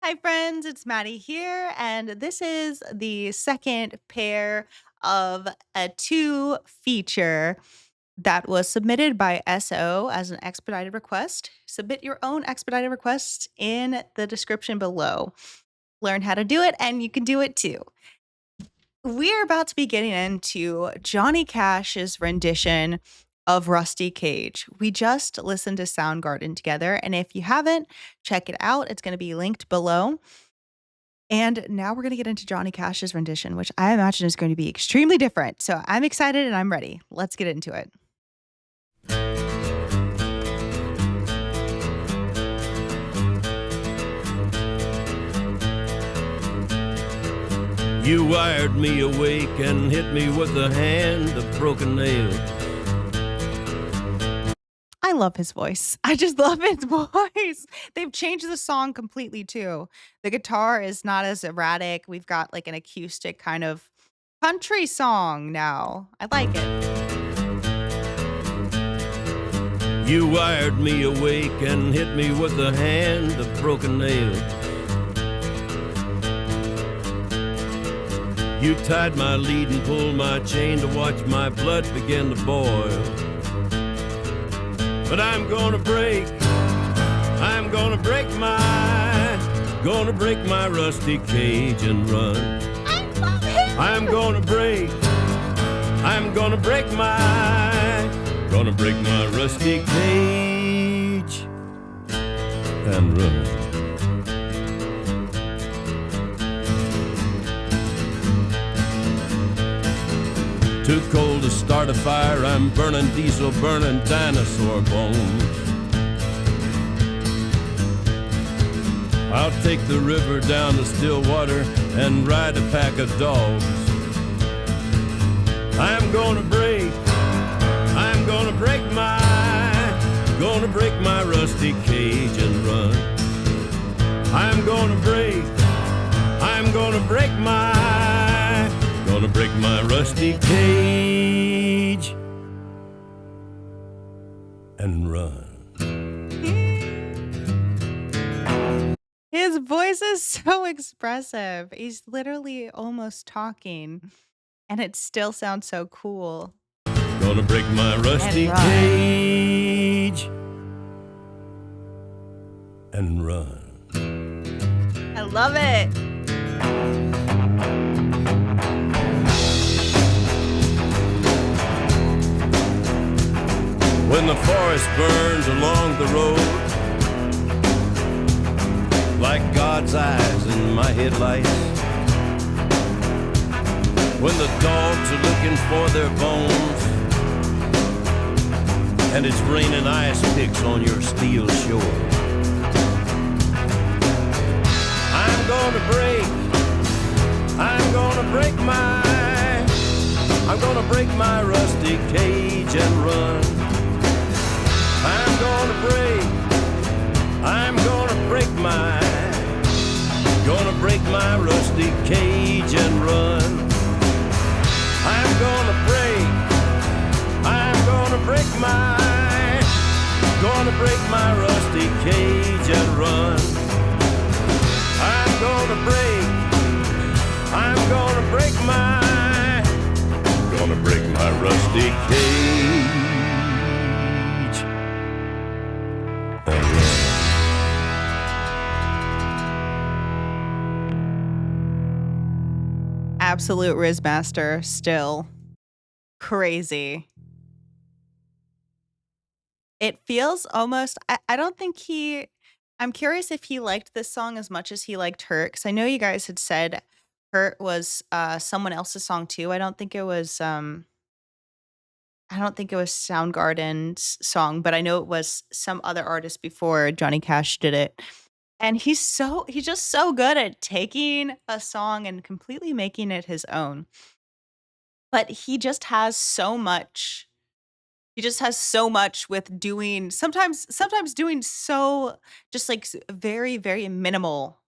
Hi, friends. It's Maddie here, and this is the second pair of a two feature that was submitted by SO as an expedited request. Submit your own expedited request in the description below. Learn how to do it, and you can do it too. We're about to be getting into Johnny Cash's rendition of Rusty Cage. We just listened to Soundgarden together, and if you haven't, check it out. It's going to be linked below. And now we're going to get into Johnny Cash's rendition, which I imagine is going to be extremely different. So I'm excited and I'm ready. Let's get into it. You wired me awake and hit me with a hand of broken nails. I love his voice. I just love his voice. They've changed the song completely too. The guitar is not as erratic. We've got like an acoustic kind of country song now. I like it. You wired me awake and hit me with a hand of broken nails. You tied my lead and pulled my chain to watch my blood begin to boil. But I'm gonna break my rusty cage and run. I'm gonna break my rusty cage and run. Too cold to start a fire, I'm burning diesel, burning dinosaur bones. I'll take the river down to Stillwater and ride a pack of dogs. I'm gonna break my rusty cage and run. I'm gonna break my rusty cage and run. His voice is so expressive. He's literally almost talking, and it still sounds so cool. Gonna break my rusty cage and run. I love it. When the forest burns along the road, like God's eyes in my headlights. When the dogs are looking for their bones, and it's raining ice picks on your steel shore. I'm gonna break my rusty cage and run. I'm gonna break my rusty cage and run. I'm gonna break my rusty cage and run. I'm gonna break my rusty cage and run. Absolute Rizmaster, still crazy. It feels almost, I don't think I'm curious if he liked this song as much as he liked Hurt, because I know you guys had said Hurt was someone else's song too. I don't think it was Soundgarden's song, but I know it was some other artist before Johnny Cash did it. And he's just so good at taking a song and completely making it his own. But he just has so much with doing sometimes doing so just like very, very minimal.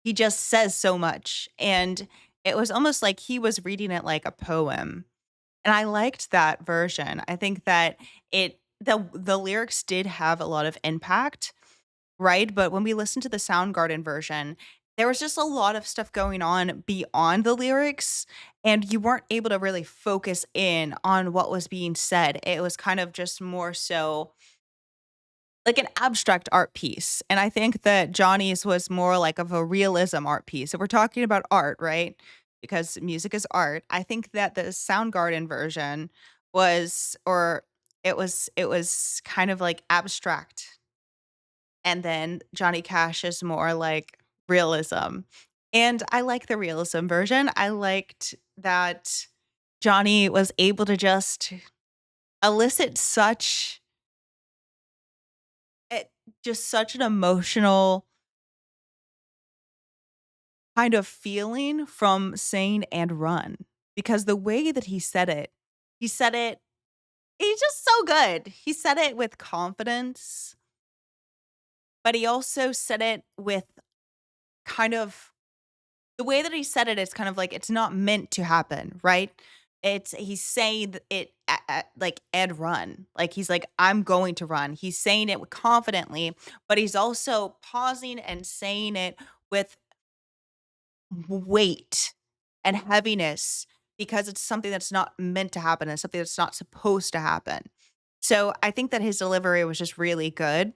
He just says so much. And it was almost like he was reading it like a poem. And I liked that version. I think that the lyrics did have a lot of impact, right? But when we listened to the Soundgarden version, there was just a lot of stuff going on beyond the lyrics, and you weren't able to really focus in on what was being said. It was kind of just more so like an abstract art piece. And I think that Johnny's was more like of a realism art piece. If we're talking about art, right? Because music is art. I think that the Soundgarden version was or it was kind of like abstract. And then Johnny Cash is more like realism. And I like the realism version. I liked that Johnny was able to just elicit it just such an emotional kind of feeling from "Sane and Run," because the way that he said it he's just so good. He said it with confidence, but he also said it with kind of the way that he said it is kind of like it's not meant to happen, right? He's saying it like Ed run. Like he's like, I'm going to run. He's saying it confidently, but he's also pausing and saying it with weight and heaviness because it's something that's not meant to happen and something that's not supposed to happen. So I think that his delivery was just really good.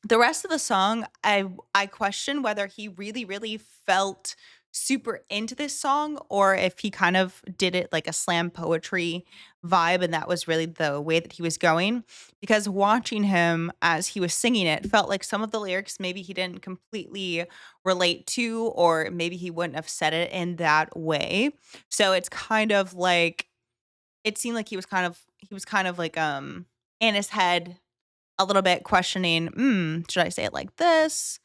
The rest of the song, I question whether he really, really felt super into this song or if he kind of did it like a slam poetry vibe and that was really the way that he was going. Because watching him as he was singing it felt like some of the lyrics maybe he didn't completely relate to, or maybe he wouldn't have said it in that way. So it's kind of like it seemed like he was kind of like in his head a little bit questioning, should I say it like this?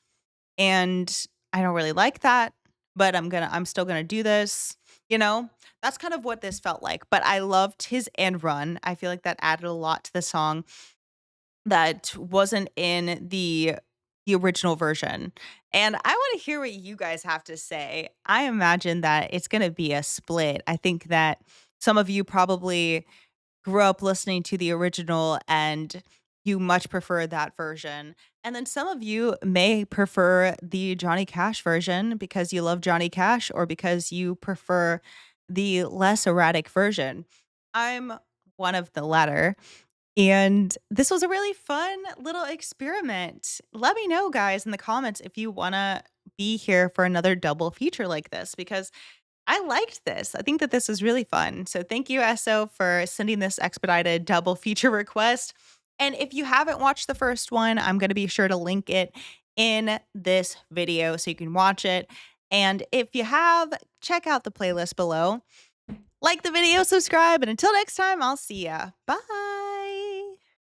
And I don't really like that, but I'm still gonna do this, you know? That's kind of what this felt like, but I loved his end run. I feel like that added a lot to the song that wasn't in the original version. And I wanna hear what you guys have to say. I imagine that it's gonna be a split. I think that some of you probably grew up listening to the original and you much prefer that version. And then some of you may prefer the Johnny Cash version because you love Johnny Cash or because you prefer the less erratic version. I'm one of the latter. And this was a really fun little experiment. Let me know, guys, in the comments if you want to be here for another double feature like this because I liked this. I think that this is really fun. So thank you, Esso, for sending this expedited double feature request. And if you haven't watched the first one, I'm going to be sure to link it in this video so you can watch it. And if you have, check out the playlist below. Like the video, subscribe, and until next time, I'll see ya. Bye.